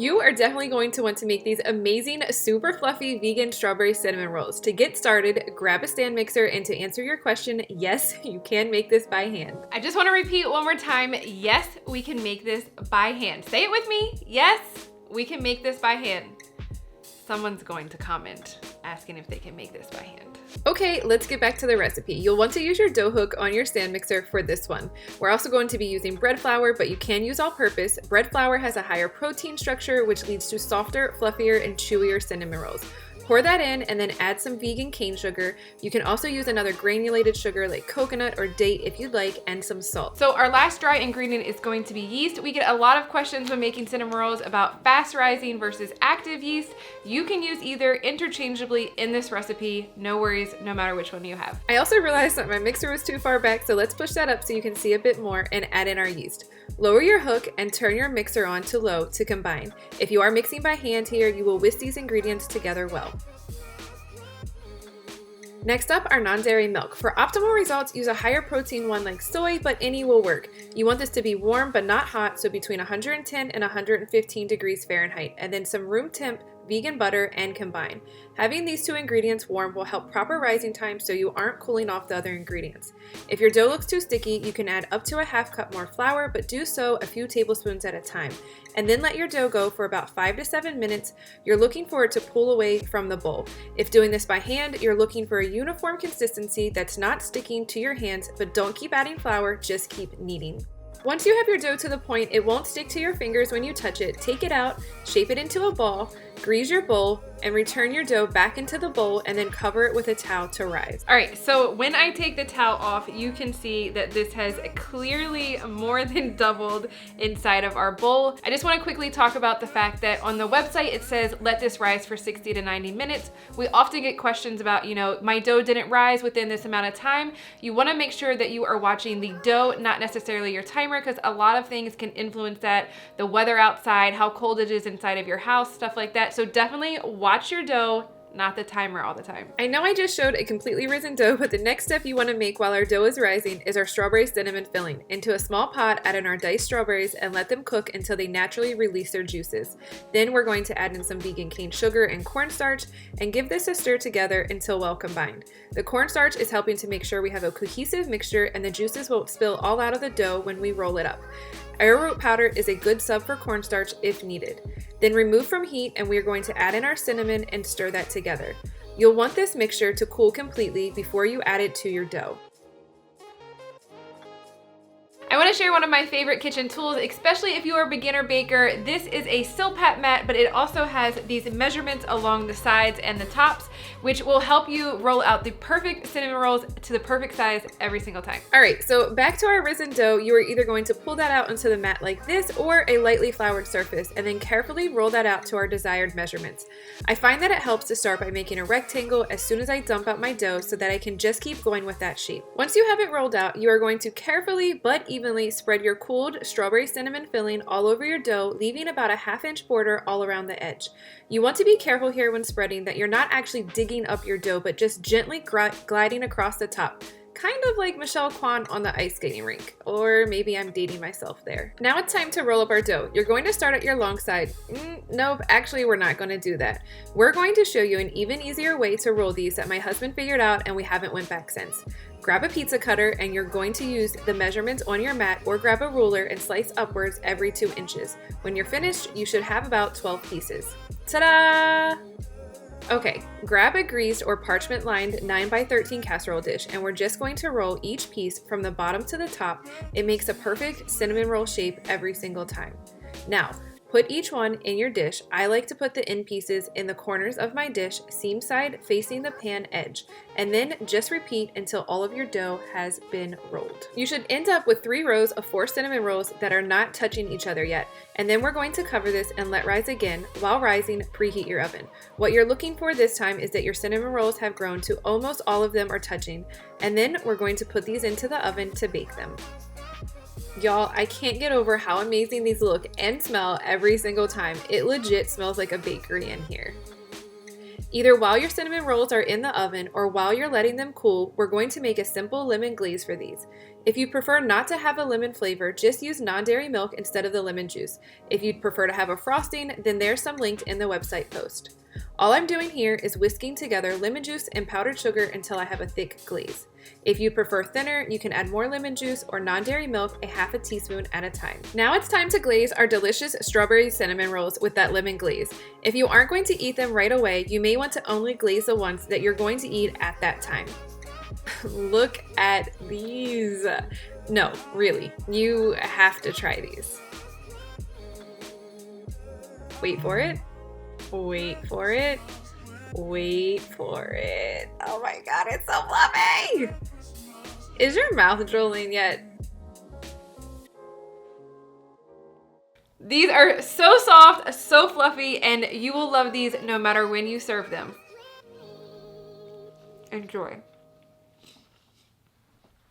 You are definitely going to want to make these amazing, super fluffy vegan strawberry cinnamon rolls. To get started, grab a stand mixer, and to answer your question, yes, you can make this by hand. I just want to repeat one more time, yes, we can make this by hand. Say it with me, yes, we can make this by hand. Someone's going to comment asking if they can make this by hand. Okay, let's get back to the recipe. You'll want to use your dough hook on your stand mixer for this one. We're also going to be using bread flour, but you can use all-purpose. Bread flour has a higher protein structure, which leads to softer, fluffier, and chewier cinnamon rolls. Pour that in and then add some vegan cane sugar. You can also use another granulated sugar like coconut or date if you'd like, and some salt. So our last dry ingredient is going to be yeast. We get a lot of questions when making cinnamon rolls about fast rising versus active yeast. You can use either interchangeably in this recipe. No worries, no matter which one you have. I also realized that my mixer was too far back, so let's push that up so you can see a bit more and add in our yeast. Lower your hook and turn your mixer on to low to combine. If you are mixing by hand here, you will whisk these ingredients together well. Next up, our non-dairy milk. For optimal results, use a higher protein one like soy, but any will work. You want this to be warm but not hot, so between 110 and 115 degrees Fahrenheit, and then some room temp vegan butter and combine. Having these two ingredients warm will help proper rising time so you aren't cooling off the other ingredients. If your dough looks too sticky, you can add up to a half cup more flour, but do so a few tablespoons at a time. And then let your dough go for about 5 to 7 minutes. You're looking for it to pull away from the bowl. If doing this by hand, you're looking for a uniform consistency that's not sticking to your hands, but don't keep adding flour, just keep kneading. Once you have your dough to the point it won't stick to your fingers when you touch it, take it out, shape it into a ball, grease your bowl, and return your dough back into the bowl and then cover it with a towel to rise. All right, so when I take the towel off, you can see that this has clearly more than doubled inside of our bowl. I just want to quickly talk about the fact that on the website it says let this rise for 60 to 90 minutes. We often get questions about, my dough didn't rise within this amount of time. You want to make sure that you are watching the dough, not necessarily your timer, because a lot of things can influence that. The weather outside, how cold it is inside of your house, stuff like that. So definitely watch your dough, not the timer all the time. I know I just showed a completely risen dough, but the next step you want to make while our dough is rising is our strawberry cinnamon filling. Into a small pot, add in our diced strawberries and let them cook until they naturally release their juices. Then we're going to add in some vegan cane sugar and cornstarch and give this a stir together until well combined. The cornstarch is helping to make sure we have a cohesive mixture and the juices won't spill all out of the dough when we roll it up. Arrowroot powder is a good sub for cornstarch if needed. Then remove from heat and we are going to add in our cinnamon and stir that together. You'll want this mixture to cool completely before you add it to your dough. I want to share one of my favorite kitchen tools, especially if you are a beginner baker. This is a Silpat mat, but it also has these measurements along the sides and the tops, which will help you roll out the perfect cinnamon rolls to the perfect size every single time. All right, so back to our risen dough, you are either going to pull that out onto the mat like this or a lightly floured surface, and then carefully roll that out to our desired measurements. I find that it helps to start by making a rectangle as soon as I dump out my dough so that I can just keep going with that shape. Once you have it rolled out, you are going to carefully but evenly spread your cooled strawberry cinnamon filling all over your dough, leaving about a ½ border all around the edge. You want to be careful here when spreading that you're not actually digging up your dough, but just gently gliding across the top. Kind of like Michelle Kwan on the ice skating rink, or maybe I'm dating myself there. Now it's time to roll up our dough. You're going to start at your long side. Nope, actually we're not going to do that. We're going to show you an even easier way to roll these that my husband figured out and we haven't went back since. Grab a pizza cutter and you're going to use the measurements on your mat or grab a ruler and slice upwards every 2 inches. When you're finished, you should have about 12 pieces. Ta-da! Okay, grab a greased or parchment lined 9x13 casserole dish and we're just going to roll each piece from the bottom to the top. It makes a perfect cinnamon roll shape every single time. Now, put each one in your dish. I like to put the end pieces in the corners of my dish, seam side facing the pan edge, and then just repeat until all of your dough has been rolled. You should end up with 3 rows of 4 cinnamon rolls that are not touching each other yet, and then we're going to cover this and let rise again. While rising, preheat your oven. What you're looking for this time is that your cinnamon rolls have grown to almost all of them are touching, and then we're going to put these into the oven to bake them. Y'all, I can't get over how amazing these look and smell every single time. It legit smells like a bakery in here. Either while your cinnamon rolls are in the oven or while you're letting them cool, we're going to make a simple lemon glaze for these. If you prefer not to have a lemon flavor, just use non-dairy milk instead of the lemon juice. If you'd prefer to have a frosting, then there's some linked in the website post. All I'm doing here is whisking together lemon juice and powdered sugar until I have a thick glaze. If you prefer thinner, you can add more lemon juice or non-dairy milk, a half a teaspoon at a time. Now it's time to glaze our delicious strawberry cinnamon rolls with that lemon glaze. If you aren't going to eat them right away, you may want to only glaze the ones that you're going to eat at that time. Look at these. No, really, you have to try these. Wait for it. Wait for it. Wait for it. Oh my god, it's so fluffy! Is your mouth drooling yet? These are so soft, so fluffy, and you will love these no matter when you serve them. Enjoy.